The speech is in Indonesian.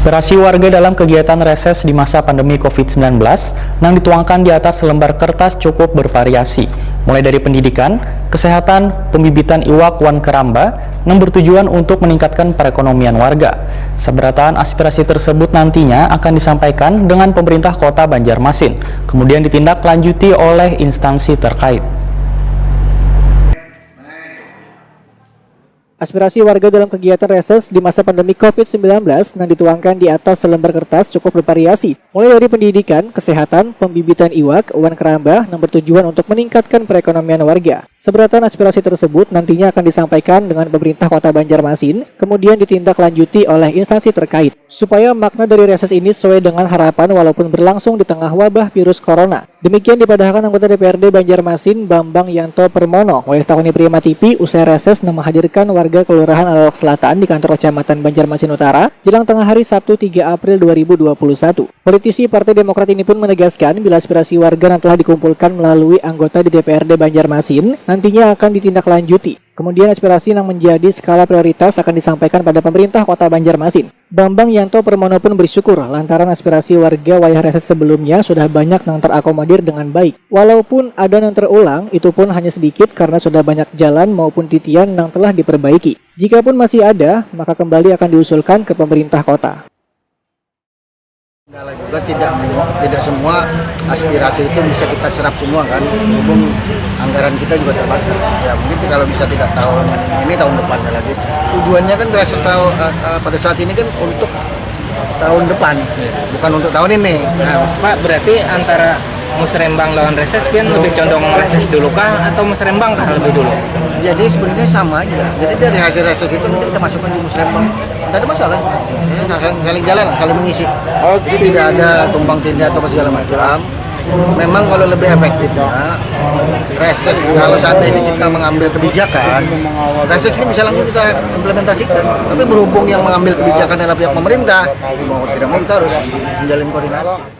Aspirasi warga dalam kegiatan reses di masa pandemi COVID-19 yang dituangkan di atas selembar kertas cukup bervariasi, mulai dari pendidikan, kesehatan, pembibitan iwak wan keramba yang bertujuan untuk meningkatkan perekonomian warga. Seberatan aspirasi tersebut nantinya akan disampaikan dengan pemerintah Kota Banjarmasin, kemudian ditindaklanjuti oleh instansi terkait. Aspirasi warga dalam kegiatan reses di masa pandemi COVID-19 yang dituangkan di atas selembar kertas cukup bervariasi, mulai dari pendidikan, kesehatan, pembibitan iwak, wan keramba yang bertujuan untuk meningkatkan perekonomian warga. Seberatan aspirasi tersebut nantinya akan disampaikan dengan pemerintah Kota Banjarmasin, kemudian ditindaklanjuti oleh instansi terkait, supaya makna dari reses ini sesuai dengan harapan walaupun berlangsung di tengah wabah virus corona. Demikian dipadahkan anggota DPRD Banjarmasin Bambang Yanto Permono, Wairtawani Prima TV, usai reses yang menghadirkan warga Kelurahan Alok Selatan di kantor Kecamatan Banjarmasin Utara jelang tengah hari Sabtu 3 April 2021. Politisi Partai Demokrat ini pun menegaskan bila aspirasi warga yang telah dikumpulkan melalui anggota di DPRD Banjarmasin nantinya akan ditindaklanjuti. Kemudian aspirasi yang menjadi skala prioritas akan disampaikan pada pemerintah Kota Banjarmasin. Bambang Yanto Permono pun bersyukur lantaran aspirasi warga wayah reses sebelumnya sudah banyak yang terakomodir dengan baik. Walaupun ada yang terulang, itu pun hanya sedikit karena sudah banyak jalan maupun titian yang telah diperbaiki. Jikapun masih ada, maka kembali akan diusulkan ke pemerintah kota. Kendala juga tidak semua aspirasi itu bisa kita serap semua kan, berhubung anggaran kita juga terbatas. Ya mungkin kalau bisa tidak tahun ini, tahun depannya lagi. Tujuannya kan reses pada saat ini kan untuk tahun depan, bukan untuk tahun ini. Nah, Pak, berarti antara musrembang lawan reses pian lebih condong reses dulu kah atau musrembang kah lebih dulu? Jadi sebenarnya sama aja. Jadi dari hasil reses itu nanti kita masukkan di musrembang. Tidak ada masalah. Ya, saling jalan, saling mengisi. Jadi tidak ada tumpang tindih atau segala macam. Memang kalau lebih efektifnya reses, kalau seandainya kita mengambil kebijakan, reses ini bisa langsung kita implementasikan. Tapi berhubung yang mengambil kebijakan adalah pihak pemerintah, mau tidak mau kita harus menjalin koordinasi.